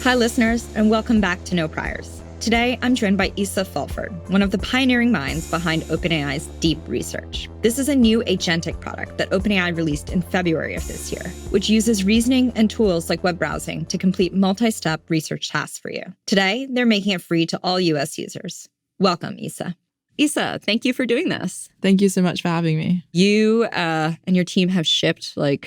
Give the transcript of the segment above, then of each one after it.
Hi, listeners, and welcome back to No Priors. Today, I'm joined by Isa Fulford, one of the pioneering minds behind OpenAI's deep research. This is a new agentic product that OpenAI released in February of this year, which uses reasoning and tools like web browsing to complete multi-step research tasks for you. Today, they're making it free to all US users. Welcome, Isa. Isa, thank you for doing this. Thank you so much for having me. You and your team have shipped one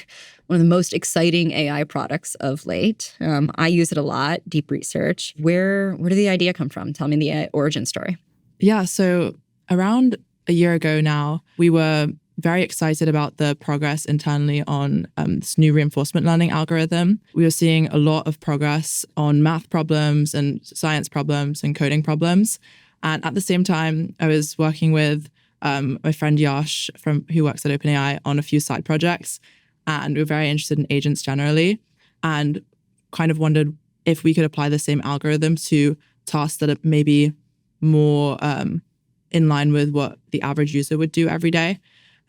of the most exciting AI products of late. I use it a lot, deep research. Where did the idea come from? Tell me the origin story. Yeah, so around a year ago now, we were very excited about the progress internally on this new reinforcement learning algorithm. We were seeing a lot of progress on math problems and science problems and coding problems. And at the same time, I was working with my friend Yash, who works at OpenAI, on a few side projects. And we were very interested in agents generally and kind of wondered if we could apply the same algorithm to tasks that are maybe more in line with what the average user would do every day.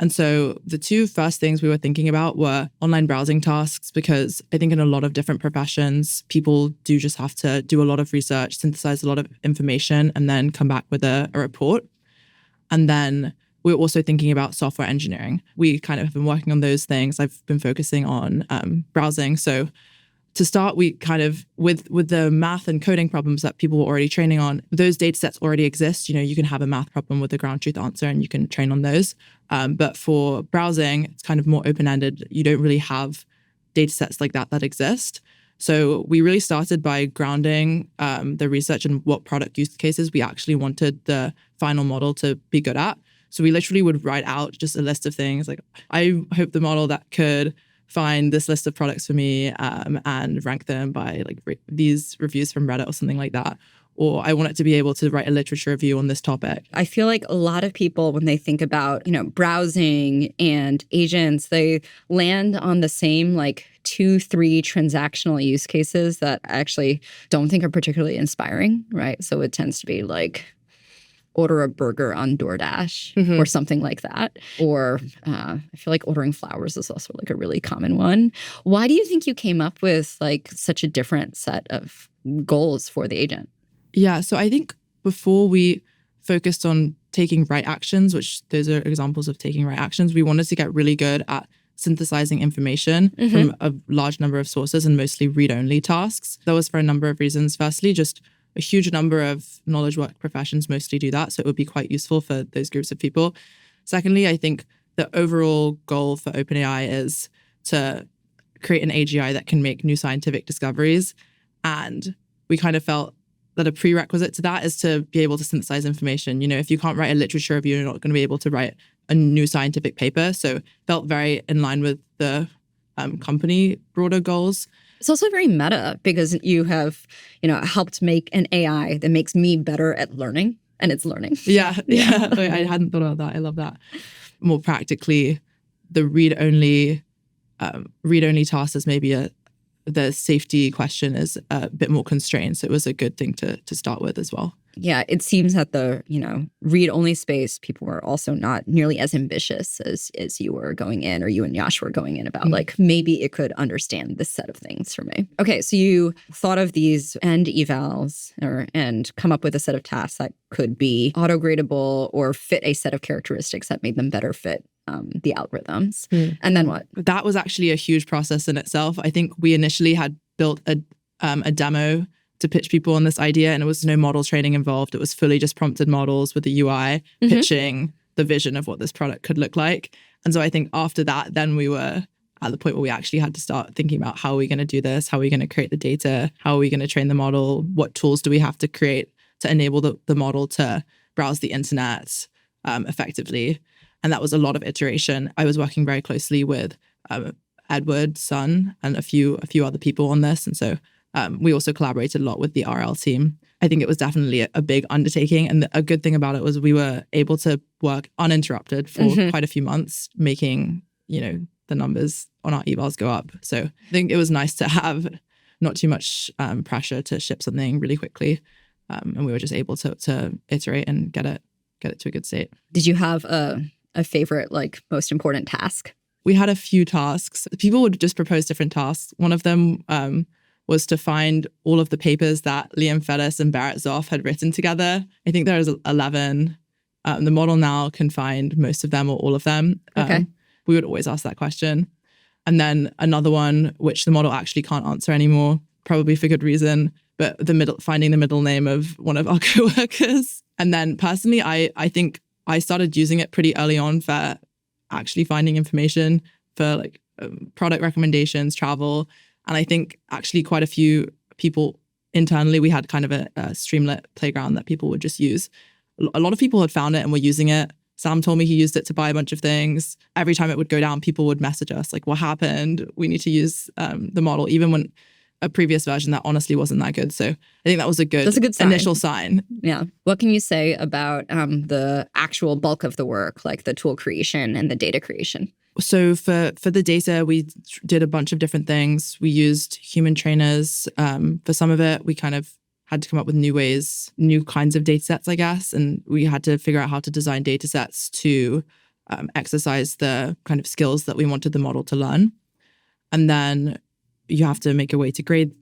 And so the two first things we were thinking about were online browsing tasks, because I think in a lot of different professions, people do just have to do a lot of research, synthesize a lot of information, and then come back with a report. And then we're also thinking about software engineering. We kind of have been working on those things. I've been focusing on browsing. So to start, we kind of, with the math and coding problems that people were already training on, those data sets already exist. You know, you can have a math problem with a ground truth answer and you can train on those. But for browsing, it's kind of more open-ended. You don't really have data sets like that exist. So we really started by grounding the research and what product use cases we actually wanted the final model to be good at. So we literally would write out just a list of things like, I hope the model that could find this list of products for me and rank them by these reviews from Reddit or something like that. Or I want it to be able to write a literature review on this topic. I feel like a lot of people, when they think about, browsing and agents, they land on the same 2-3 transactional use cases that I actually don't think are particularly inspiring, right? So it tends to be order a burger on DoorDash or something like that. Or I feel like ordering flowers is also a really common one. Why do you think you came up with such a different set of goals for the agent? Yeah, so I think before we focused on taking right actions, which those are examples of taking right actions, we wanted to get really good at synthesizing information from a large number of sources and mostly read-only tasks. That was for a number of reasons. Firstly, just a huge number of knowledge work professions mostly do that, so it would be quite useful for those groups of people. Secondly, I think the overall goal for OpenAI is to create an AGI that can make new scientific discoveries. And we kind of felt that a prerequisite to that is to be able to synthesize information. If you can't write a literature review, you're not going to be able to write a new scientific paper. So felt very in line with the company broader goals. It's also very meta because you have, helped make an AI that makes me better at learning, and it's learning. Yeah. I hadn't thought about that. I love that. More practically, the read-only task is maybe the safety question is a bit more constrained. So it was a good thing to start with as well. Yeah, it seems that the, read-only space, people were also not nearly as ambitious as you were going in, or you and Yash were going in about, maybe it could understand this set of things for me. Okay, so you thought of these end evals and come up with a set of tasks that could be auto-gradable or fit a set of characteristics that made them better fit the algorithms. And then what? That was actually a huge process in itself. I think we initially had built a demo to pitch people on this idea, and it was no model training involved. It was fully just prompted models with the UI pitching the vision of what this product could look like. And so I think after that, then we were at the point where we actually had to start thinking about how are we going to do this? How are we going to create the data? How are we going to train the model? What tools do we have to create to enable the model to browse the internet effectively? And that was a lot of iteration. I was working very closely with Edward, Sun, and a few other people on this. And so we also collaborated a lot with the RL team. I think it was definitely a big undertaking. And a good thing about it was we were able to work uninterrupted for quite a few months, making, the numbers on our evals go up. So I think it was nice to have not too much pressure to ship something really quickly. And we were just able to iterate and get it to a good state. Did you have a favorite, most important task? We had a few tasks. People would just propose different tasks. One of them was to find all of the papers that Liam Fellis and Barrett Zoff had written together. I think there is 11. The model now can find most of them or all of them. Okay. We would always ask that question. And then another one, which the model actually can't answer anymore, probably for good reason, but finding the middle name of one of our coworkers. And then personally, I think I started using it pretty early on for actually finding information for like product recommendations, travel. And I think actually quite a few people internally, we had kind of a Streamlit playground that people would just use. A lot of people had found it and were using it. Sam told me he used it to buy a bunch of things. Every time it would go down, people would message us like, what happened? We need to use the model, even when a previous version that honestly wasn't that good. So I think that was That's a good sign. Initial sign. Yeah. What can you say about the actual bulk of the work, like the tool creation and the data creation? So for the data, we did a bunch of different things. We used human trainers. For some of it, we kind of had to come up with new kinds of data sets, I guess. And we had to figure out how to design data sets to exercise the kind of skills that we wanted the model to learn. And then you have to make a way to grade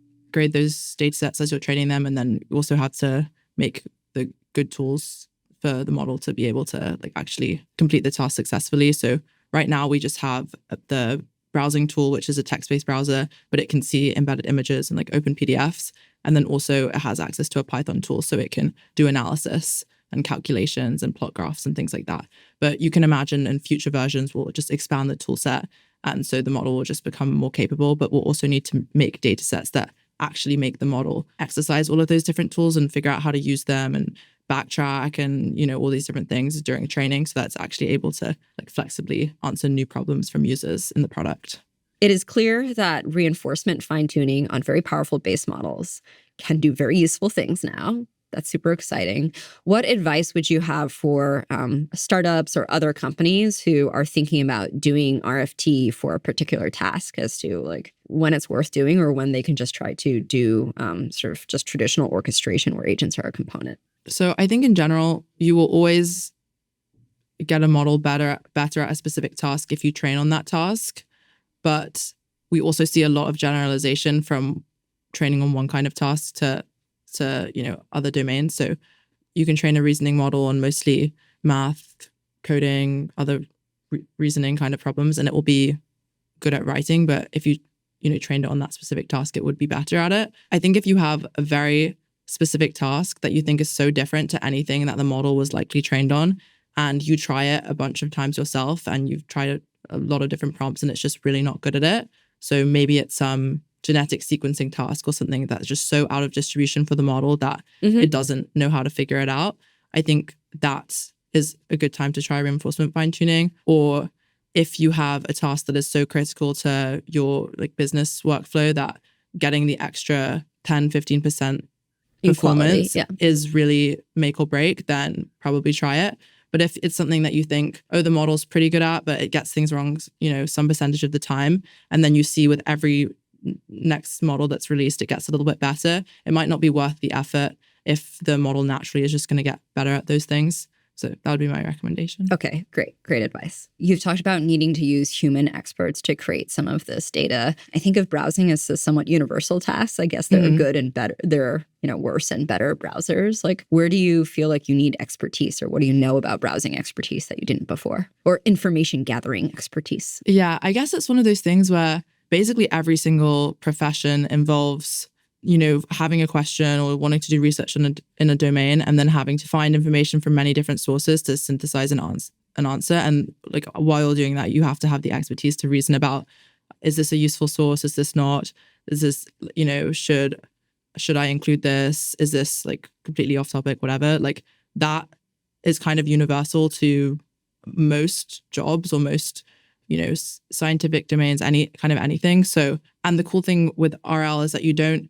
those data sets as you're training them. And then you also have to make the good tools for the model to be able to like actually complete the task successfully. So right now we just have the browsing tool, which is a text-based browser, but it can see embedded images and like open PDFs. And then also it has access to a Python tool, so it can do analysis and calculations and plot graphs and things like that. But you can imagine in future versions, we'll just expand the tool set. And so the model will just become more capable, but we'll also need to make data sets that actually make the model exercise all of those different tools and figure out how to use them and backtrack and, all these different things during training. So that's actually able to like flexibly answer new problems from users in the product. It is clear that reinforcement fine-tuning on very powerful base models can do very useful things now. That's super exciting. What advice would you have for startups or other companies who are thinking about doing RFT for a particular task as to like when it's worth doing or when they can just try to do sort of just traditional orchestration where agents are a component? So I think in general, you will always get a model better at a specific task if you train on that task. But we also see a lot of generalization from training on one kind of task to other domains. So you can train a reasoning model on mostly math, coding, other reasoning kind of problems, and it will be good at writing. But if you trained it on that specific task, it would be better at it. I think if you have a very specific task that you think is so different to anything that the model was likely trained on, and you try it a bunch of times yourself and you've tried a lot of different prompts and it's just really not good at it. So maybe it's some genetic sequencing task or something that's just so out of distribution for the model that it doesn't know how to figure it out. I think that is a good time to try reinforcement fine-tuning. Or if you have a task that is so critical to your like business workflow that getting the extra 10-15% performance is really make or break, then probably try it. But if it's something that you think, oh, the model's pretty good at, but it gets things wrong, some percentage of the time, and then you see with every next model that's released, it gets a little bit better, it might not be worth the effort if the model naturally is just going to get better at those things. So that would be my recommendation. Okay, great advice. You've talked about needing to use human experts to create some of this data. I think of browsing as a somewhat universal task. I guess there are good and better, there are, worse and better browsers. Like, where do you feel like you need expertise, or what do you know about browsing expertise that you didn't before, or information gathering expertise? Yeah, I guess it's one of those things where basically every single profession involves having a question or wanting to do research in a domain and then having to find information from many different sources to synthesize an answer. And like while doing that, you have to have the expertise to reason about, is this a useful source? Is this not? Is this, should I include this? Is this like completely off topic, whatever? Like that is kind of universal to most jobs or most scientific domains, any kind of anything. So, and the cool thing with RL is that you don't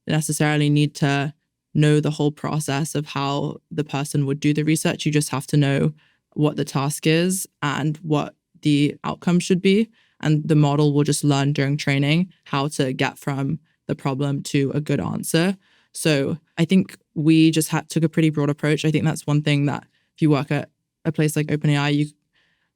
necessarily need to know the whole process of how the person would do the research. You just have to know what the task is and what the outcome should be. And the model will just learn during training how to get from the problem to a good answer. So I think we just took a pretty broad approach. I think that's one thing that if you work at a place like OpenAI,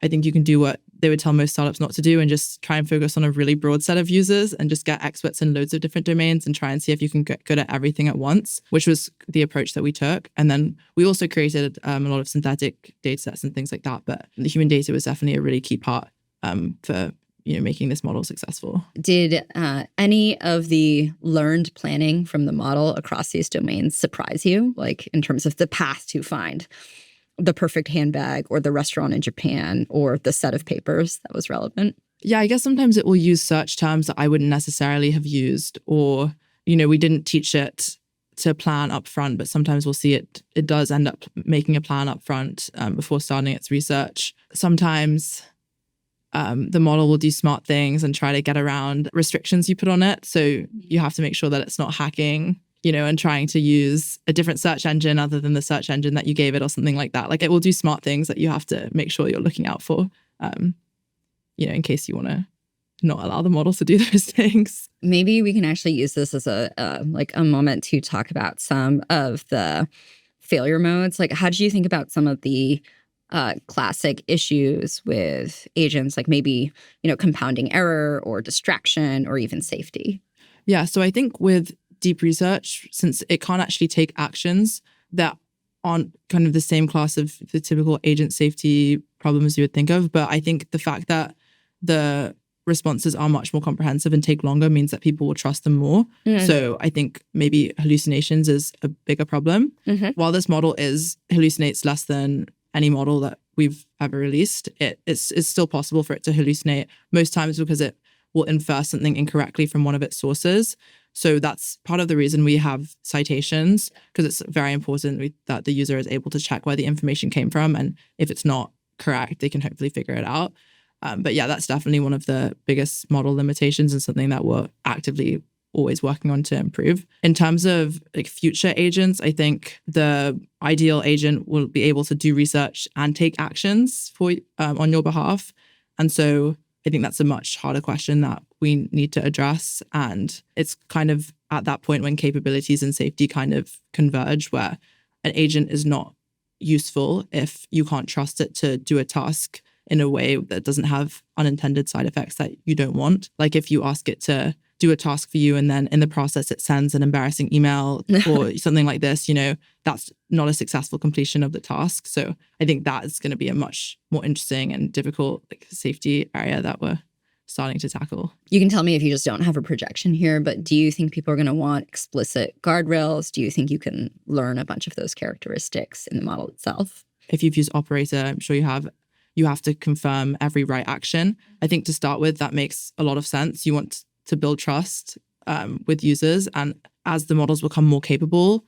I think you can do what they would tell most startups not to do, and just try and focus on a really broad set of users and just get experts in loads of different domains and try and see if you can get good at everything at once, which was the approach that we took. And then we also created a lot of synthetic data sets and things like that. But the human data was definitely a really key part for making this model successful. Did any of the learned planning from the model across these domains surprise you, like in terms of the path to find the perfect handbag or the restaurant in Japan or the set of papers that was relevant? Yeah, I guess sometimes it will use search terms that I wouldn't necessarily have used, or, we didn't teach it to plan up front, but sometimes we'll see it does end up making a plan up front before starting its research. Sometimes the model will do smart things and try to get around restrictions you put on it. So you have to make sure that it's not hacking, and trying to use a different search engine other than the search engine that you gave it or something like that. Like, it will do smart things that you have to make sure you're looking out for, in case you want to not allow the model to do those things. Maybe we can actually use this as a moment to talk about some of the failure modes. Like, how do you think about some of the classic issues with agents, like maybe, compounding error or distraction or even safety? Yeah, so I think with deep research, since it can't actually take actions that aren't kind of the same class of the typical agent safety problems you would think of, but I think the fact that the responses are much more comprehensive and take longer means that people will trust them more. Mm-hmm. So I think maybe hallucinations is a bigger problem. Mm-hmm. While this model hallucinates less than any model that we've ever released, it's still possible for it to hallucinate most times because it will infer something incorrectly from one of its sources. So that's part of the reason we have citations, because it's very important that the user is able to check where the information came from. And if it's not correct, they can hopefully figure it out. But yeah, that's definitely one of the biggest model limitations and something that we're actively always working on to improve. In terms of like future agents, I think the ideal agent will be able to do research and take actions for on your behalf. And so I think that's a much harder question that we need to address. And it's kind of at that point when capabilities and safety kind of converge, where an agent is not useful if you can't trust it to do a task in a way that doesn't have unintended side effects that you don't want. Like if you ask it to do a task for you and then in the process it sends an embarrassing email or something like this, that's not a successful completion of the task. So I think that is going to be a much more interesting and difficult safety area that we're starting to tackle. You can tell me if you just don't have a projection here, but do you think people are going to want explicit guardrails? Do you think you can learn a bunch of those characteristics in the model itself? If you've used Operator, I'm sure you have to confirm every right action. I think to start with, that makes a lot of sense. You want to build trust with users. And as the models become more capable,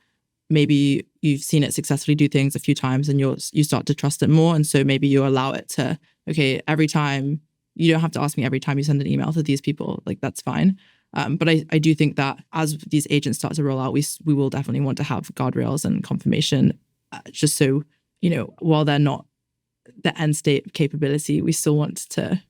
maybe you've seen it successfully do things a few times and you start to trust it more. And so maybe you allow it to, okay, every time, you don't have to ask me every time you send an email to these people, that's fine. But I do think that as these agents start to roll out, we will definitely want to have guardrails and confirmation, just so, while they're not the end state capability, we still want to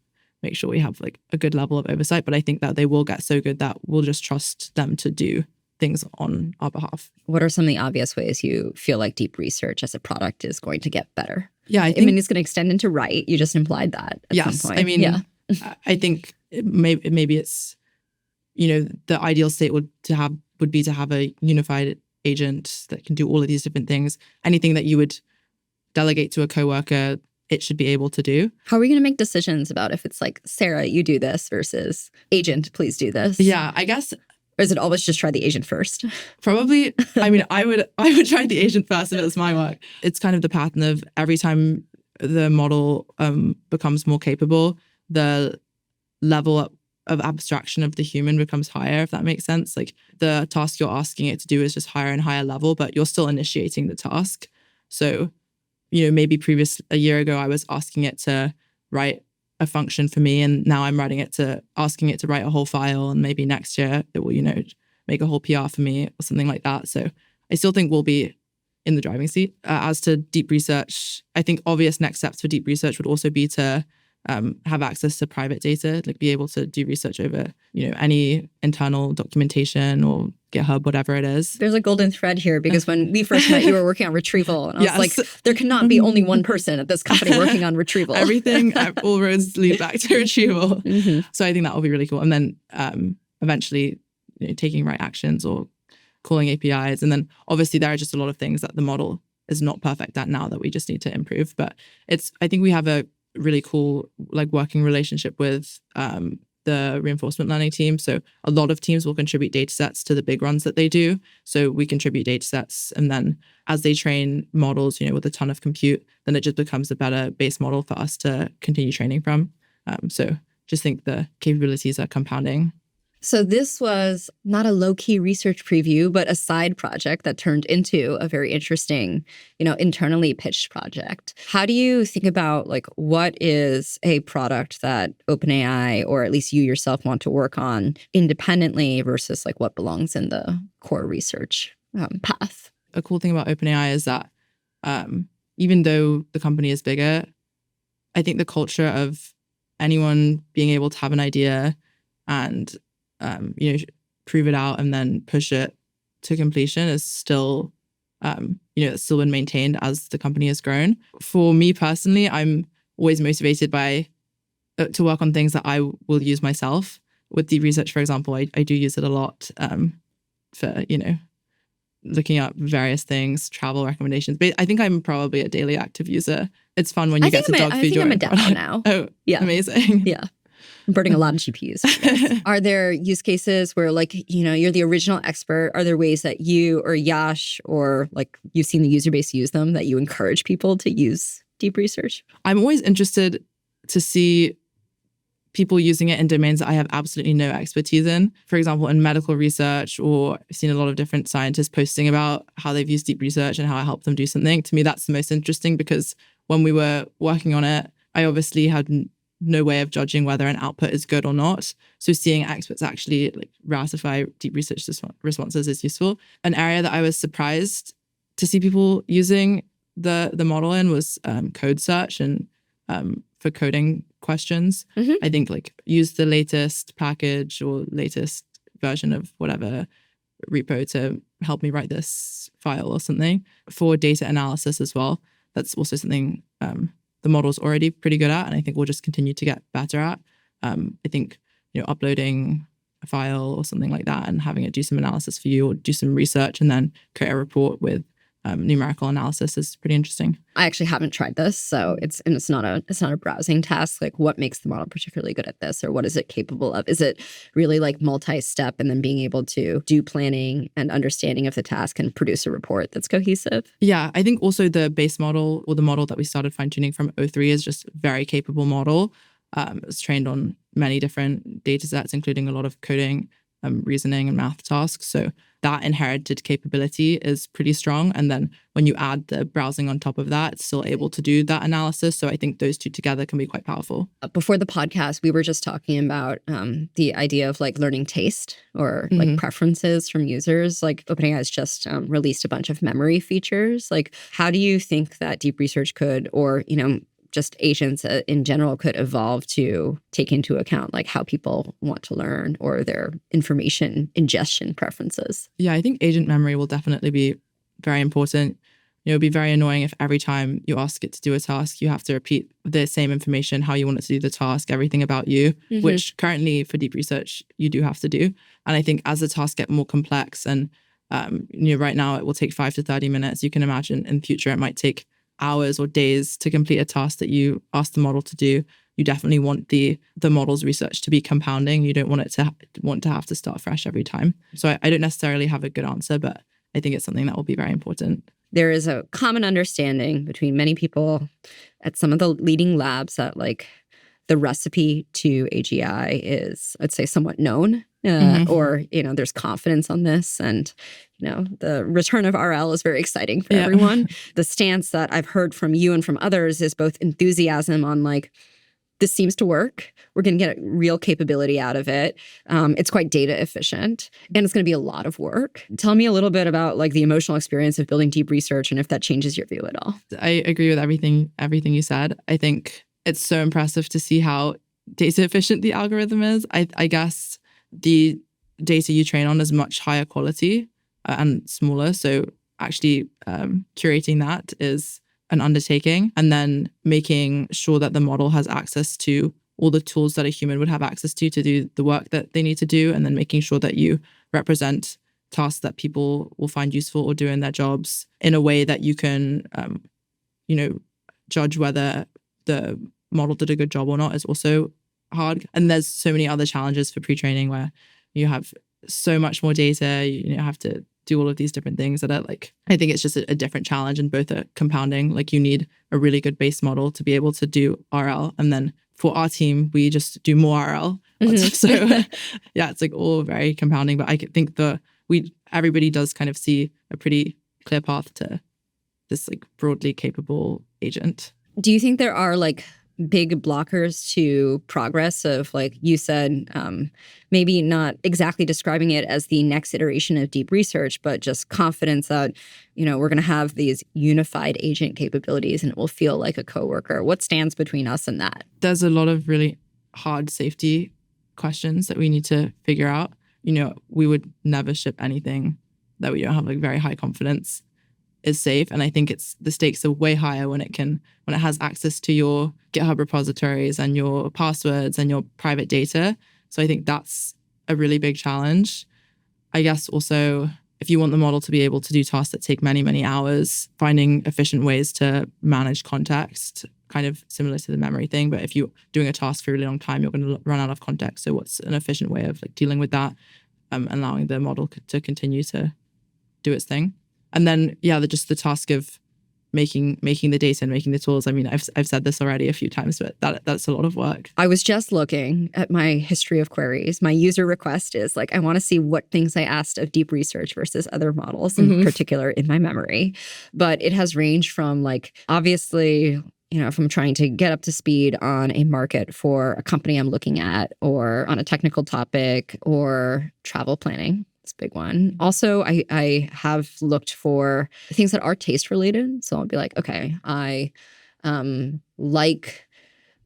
make sure we have a good level of oversight. But I think that they will get so good that we'll just trust them to do things on our behalf. What are some of the obvious ways you feel like deep research as a product is going to get better? Yeah, I mean, it's going to extend into write. You just implied that at some point. I mean, I think maybe it's, the ideal state would be to have a unified agent that can do all of these different things. Anything that you would delegate to a coworker, it should be able to do. How are we going to make decisions about if it's Sarah, you do this versus agent, please do this? Yeah, I guess. Or is it always just try the agent first? Probably. I mean, I would try the agent first if it was my work. It's kind of the pattern of every time the model becomes more capable, the level of abstraction of the human becomes higher, if that makes sense. The task you're asking it to do is just higher and higher level, but you're still initiating the task. So, maybe a year ago, I was asking it to write a function for me, and now I'm asking it to write a whole file, and maybe next year it will, make a whole PR for me or something like that. So I still think we'll be in the driving seat. As to deep research, I think obvious next steps for deep research would also be to have access to private data, like be able to do research over, any internal documentation or GitHub, whatever it is. There's a golden thread here because when we first met, you were working on retrieval. And I was like, there cannot be only one person at this company working on retrieval. Everything, all roads lead back to retrieval. So I think that will be really cool. And then eventually taking right actions or calling APIs. And then obviously there are just a lot of things that the model is not perfect at now that we just need to improve. But I think we have a really cool working relationship with the reinforcement learning team. So a lot of teams will contribute data sets to the big runs that they do. So we contribute data sets, and then as they train models, with a ton of compute, then it just becomes a better base model for us to continue training from. So just think the capabilities are compounding. So this was not a low-key research preview, but a side project that turned into a very interesting, internally pitched project. How do you think about what is a product that OpenAI, or at least you yourself, want to work on independently versus what belongs in the core research path? A cool thing about OpenAI is that even though the company is bigger, I think the culture of anyone being able to have an idea and prove it out and then push it to completion is still, it's still been maintained as the company has grown. For me personally, I'm always motivated by to work on things that I will use myself. With deep research, for example, I do use it a lot for, looking up various things, travel recommendations. But I think I'm probably a daily active user. It's fun when you get to dog food your own product. I think I'm a demo now. Oh, yeah. Amazing. Yeah. I'm burning a lot of GPUs. Are there use cases where you're the original expert? Are there ways that you or Yash or you've seen the user base use them that you encourage people to use deep research? I'm always interested to see people using it in domains that I have absolutely no expertise in. For example, in medical research, or I've seen a lot of different scientists posting about how they've used deep research and how it helped them do something. To me, that's the most interesting because when we were working on it, I obviously had no way of judging whether an output is good or not. So seeing experts actually ratify deep research responses is useful. An area that I was surprised to see people using the model in was code search and for coding questions. I think use the latest package or latest version of whatever repo to help me write this file or something. For data analysis as well, that's also something the model's already pretty good at, and I think we'll just continue to get better at. I think, uploading a file or something like that and having it do some analysis for you or do some research and then create a report with numerical analysis is pretty interesting. I actually haven't tried this, so it's not a browsing task. What makes the model particularly good at this, or what is it capable of? Is it really multi-step and then being able to do planning and understanding of the task and produce a report that's cohesive? Yeah, I think also the base model, or the model that we started fine-tuning from O3, is just a very capable model. It's trained on many different data sets, including a lot of coding, reasoning and math tasks. So that inherited capability is pretty strong. And then when you add the browsing on top of that, it's still able to do that analysis. So I think those two together can be quite powerful. Before the podcast, we were just talking about the idea of learning taste or preferences from users. OpenAI has just released a bunch of memory features. How do you think that deep research could, or, just agents in general, could evolve to take into account how people want to learn or their information ingestion preferences? Yeah, I think agent memory will definitely be very important. It'd be very annoying if every time you ask it to do a task, you have to repeat the same information, how you want it to do the task, everything about you, which currently for deep research, you do have to do. And I think as the tasks get more complex and right now it will take 5 to 30 minutes, you can imagine in future it might take hours or days to complete a task that you ask the model to do. You definitely want the model's research to be compounding. You don't want it to have to start fresh every time. So I don't necessarily have a good answer, but I think it's something that will be very important. There is a common understanding between many people at some of the leading labs that the recipe to AGI is, let's say, somewhat known, or, there's confidence on this. And, the return of RL is very exciting for everyone. The stance that I've heard from you and from others is both enthusiasm on this seems to work. We're going to get real capability out of it. It's quite data efficient, and it's going to be a lot of work. Tell me a little bit about the emotional experience of building deep research and if that changes your view at all. I agree with everything you said. I think it's so impressive to see how data efficient the algorithm is. I guess the data you train on is much higher quality and smaller. So actually curating that is an undertaking, and then making sure that the model has access to all the tools that a human would have access to do the work that they need to do, and then making sure that you represent tasks that people will find useful or do in their jobs in a way that you can, judge whether the model did a good job or not is also hard. And there's so many other challenges for pre-training where you have so much more data, you have to do all of these different things that are like, I think it's just a different challenge, and both are compounding. Like you need a really good base model to be able to do RL. And then for our team, we just do more RL. So yeah, it's like all very compounding, but I think everybody does kind of see a pretty clear path to this like broadly capable agent. Do you think there are like big blockers to progress of, like you said, maybe not exactly describing it as the next iteration of deep research, but just confidence that, we're going to have these unified agent capabilities and it will feel like a coworker? What stands between us and that? There's a lot of really hard safety questions that we need to figure out. We would never ship anything that we don't have like very high confidence is safe. And I think the stakes are way higher when it has access to your GitHub repositories and your passwords and your private data. So I think that's a really big challenge. I guess also, if you want the model to be able to do tasks that take many, many hours, finding efficient ways to manage context, kind of similar to the memory thing. But if you're doing a task for a really long time, you're going to run out of context. So what's an efficient way of like dealing with that, allowing the model to continue to do its thing? And then, just the task of making the data and making the tools. I mean, I've said this already a few times, but that's a lot of work. I was just looking at my history of queries. My user request is like, I want to see what things I asked of deep research versus other models, in particular in my memory. But it has ranged from like, obviously, if I'm trying to get up to speed on a market for a company I'm looking at, or on a technical topic, or travel planning. It's a big one. Also, I have looked for things that are taste related. So I'll be like, okay, I like,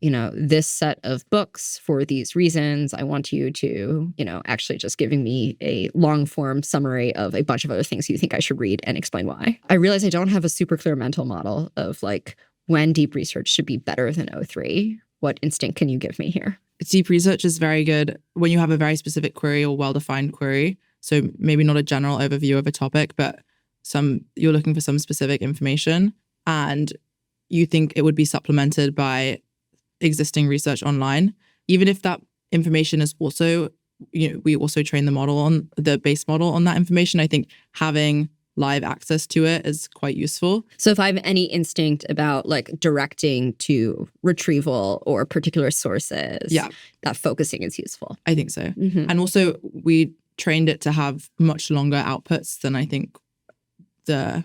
this set of books for these reasons. I want you to, actually just giving me a long form summary of a bunch of other things you think I should read and explain why. I realize I don't have a super clear mental model of like when deep research should be better than O3. What instinct can you give me here? Deep research is very good when you have a very specific query or well-defined query. So maybe not a general overview of a topic, but you're looking for some specific information and you think it would be supplemented by existing research online. Even if that information is also, we also train the model on the base model on that information. I think having live access to it is quite useful. So if I have any instinct about like directing to retrieval or particular sources, that focusing is useful. I think so. And also we trained it to have much longer outputs than I think the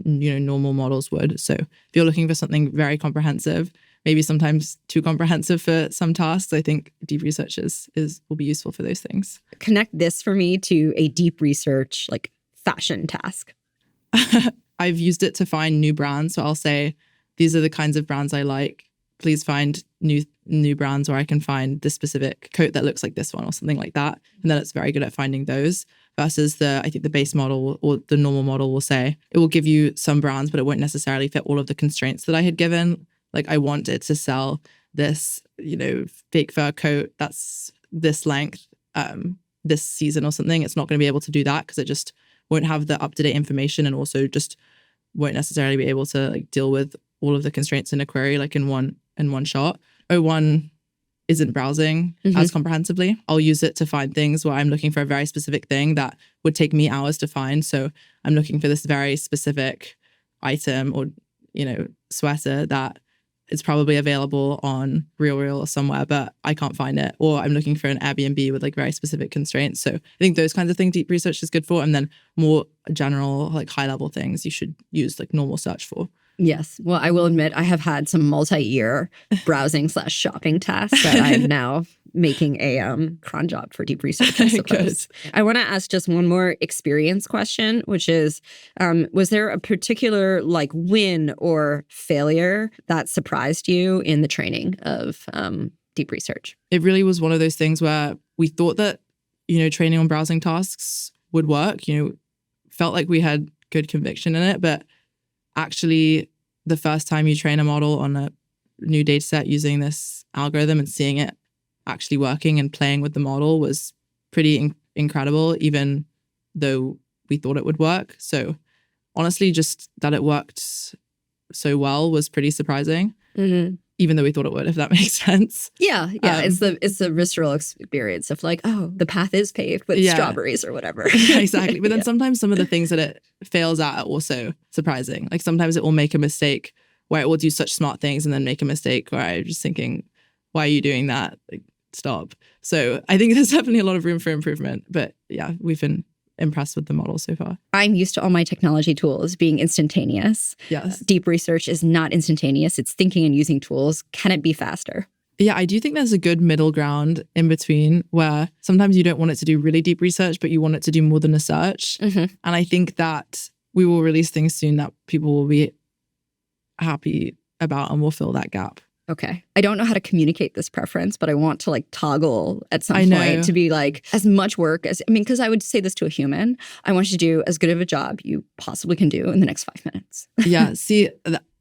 normal models would. So if you're looking for something very comprehensive, maybe sometimes too comprehensive for some tasks, I think deep research will be useful for those things. Connect this for me to a deep research like fashion task. I've used it to find new brands. So I'll say, these are the kinds of brands I like. Please find new brands where I can find this specific coat that looks like this one or something like that. And then it's very good at finding those. Versus I think the base model or the normal model will say, it will give you some brands, but it won't necessarily fit all of the constraints that I had given. Like I want it to sell this, fake fur coat that's this length, this season or something. It's not going to be able to do that because it just won't have the up-to-date information, and also just won't necessarily be able to like deal with all of the constraints in a query like in one shot. O1 isn't browsing as comprehensively. I'll use it to find things where I'm looking for a very specific thing that would take me hours to find. So I'm looking for this very specific item or, sweater that is probably available on RealReal or somewhere, but I can't find it. Or I'm looking for an Airbnb with like very specific constraints. So I think those kinds of things deep research is good for. And then more general, like high level things you should use like normal search for. Yes. Well, I will admit I have had some multi-year browsing/shopping tasks that I've now making a cron job for deep research, I suppose. I want to ask just one more experience question, which is, was there a particular like win or failure that surprised you in the training of deep research? It really was one of those things where we thought that, training on browsing tasks would work, felt like we had good conviction in it, but actually the first time you train a model on a new data set using this algorithm and seeing it actually working and playing with the model was pretty incredible, even though we thought it would work. So honestly, just that it worked so well was pretty surprising, even though we thought it would, if that makes sense. Yeah. It's the visceral experience of like, oh, the path is paved with strawberries or whatever. Exactly. But then sometimes some of the things that it fails at are also surprising. Like sometimes it will make a mistake where it will do such smart things and then make a mistake where I'm just thinking, why are you doing that? Like, stop. So I think there's definitely a lot of room for improvement. But yeah, we've been impressed with the model so far. I'm used to all my technology tools being instantaneous. Yes. Deep research is not instantaneous. It's thinking and using tools. Can it be faster? Yeah, I do think there's a good middle ground in between where sometimes you don't want it to do really deep research, but you want it to do more than a search. And I think that we will release things soon that people will be happy about and will fill that gap. Okay. I don't know how to communicate this preference, but I want to like toggle at some point to be like as much work as, because I would say this to a human. I want you to do as good of a job you possibly can do in the next 5 minutes. Yeah. See,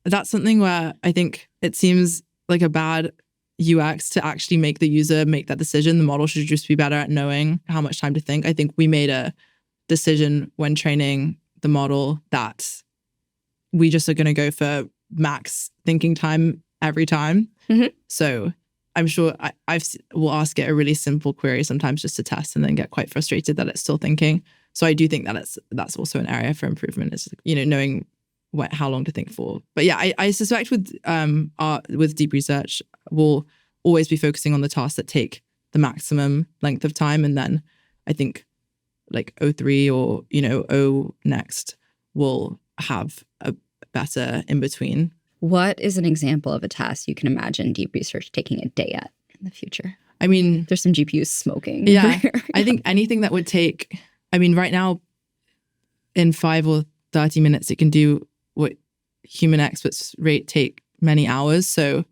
that's something where I think it seems like a bad UX to actually make the user make that decision. The model should just be better at knowing how much time to think. I think we made a decision when training the model that we just are going to go for max thinking time every time. So I'm sure we'll ask it a really simple query sometimes just to test and then get quite frustrated that it's still thinking. So I do think that that's also an area for improvement is, knowing how long to think for. But yeah, I suspect with deep research, we'll always be focusing on the tasks that take the maximum length of time. And then I think like O3 or, O next will have a better in between. What is an example of a task you can imagine deep research taking a day at in the future? I mean, there's some GPUs smoking. Yeah. I think anything that would take, right now in 5 or 30 minutes, it can do what human experts rate take many hours. So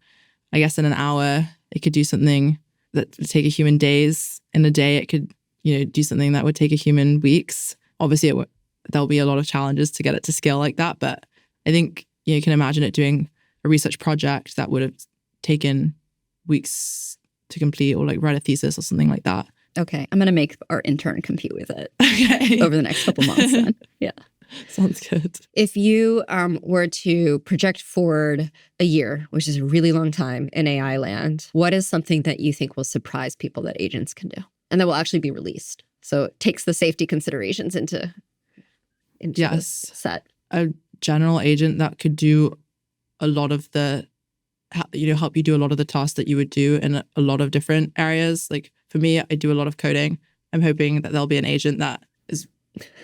I guess in an hour, it could do something that would take a human days. In a day, it could, do something that would take a human weeks. Obviously, there'll be a lot of challenges to get it to scale like that. But I think you can imagine it doing a research project that would have taken weeks to complete or like write a thesis or something like that. Okay. I'm going to make our intern compete with it over the next couple months then. Yeah. Sounds good. If you were to project forward a year, which is a really long time in AI land, what is something that you think will surprise people that agents can do and that will actually be released? So it takes the safety considerations into the set. A general agent that could do a lot of the, help you do a lot of the tasks that you would do in a lot of different areas. Like for me, I do a lot of coding. I'm hoping that there'll be an agent that is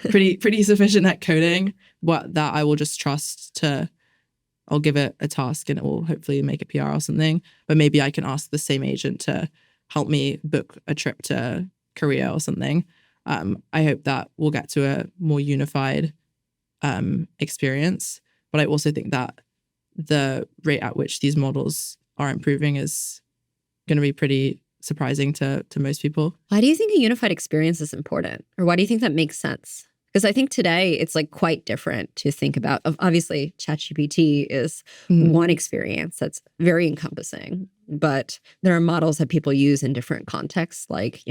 pretty sufficient at coding, that I will just trust I'll give it a task and it will hopefully make a PR or something. But maybe I can ask the same agent to help me book a trip to Korea or something. I hope that we'll get to a more unified experience. But I also think that the rate at which these models are improving is going to be pretty surprising to most people. Why do you think a unified experience is important? Or why do you think that makes sense? Because I think today it's like quite different to think about. Obviously, ChatGPT is one experience that's very encompassing, but there are models that people use in different contexts, like,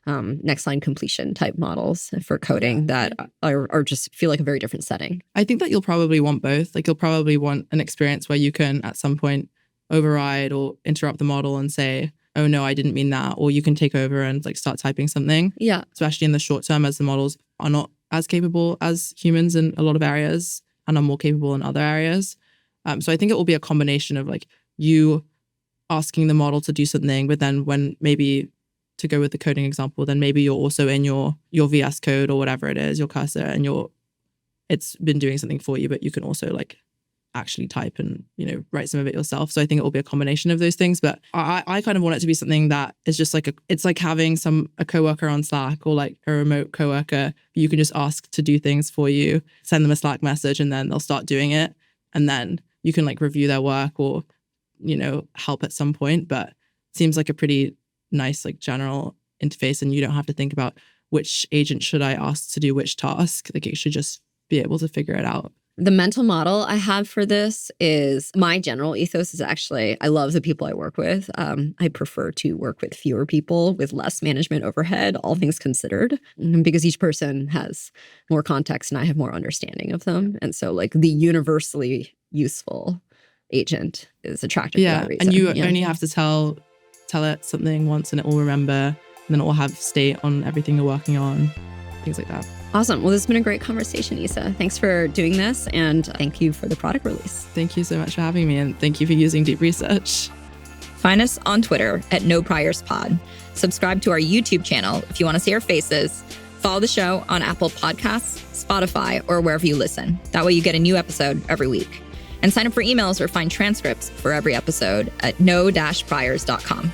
next line completion type models for coding that are just feel like a very different setting. I think that you'll probably want both. Like you'll probably want an experience where you can at some point override or interrupt the model and say, oh no, I didn't mean that. Or you can take over and like start typing something. Yeah. Especially in the short term as the models are not as capable as humans in a lot of areas and are more capable in other areas. So I think it will be a combination of like you asking the model to do something, but then when maybe to go with the coding example, then maybe you're also in your VS Code or whatever it is, your cursor, and it's been doing something for you, but you can also like actually type and, write some of it yourself. So I think it will be a combination of those things. But I kind of want it to be something that is just like it's like having a coworker on Slack or like a remote coworker. You can just ask to do things for you, send them a Slack message, and then they'll start doing it. And then you can like review their work or, help at some point. But it seems like a pretty nice, like general interface, and you don't have to think about which agent should I ask to do which task. Like it should just be able to figure it out. The mental model I have for this is my general ethos is actually, I love the people I work with. I prefer to work with fewer people with less management overhead, all things considered, because each person has more context and I have more understanding of them. And so like the universally useful agent is attractive for that reason. And you only have to tell it something once and it will remember, and then it will have state on everything you're working on, things like that. Awesome. Well, this has been a great conversation, Isa. Thanks for doing this, and thank you for the product release. Thank you so much for having me, and thank you for using deep research. Find us on Twitter at NoPriorspod. Subscribe to our YouTube channel if you want to see our faces. Follow the show on Apple Podcasts, Spotify, or wherever you listen. That way you get a new episode every week. And sign up for emails or find transcripts for every episode at no-priors.com.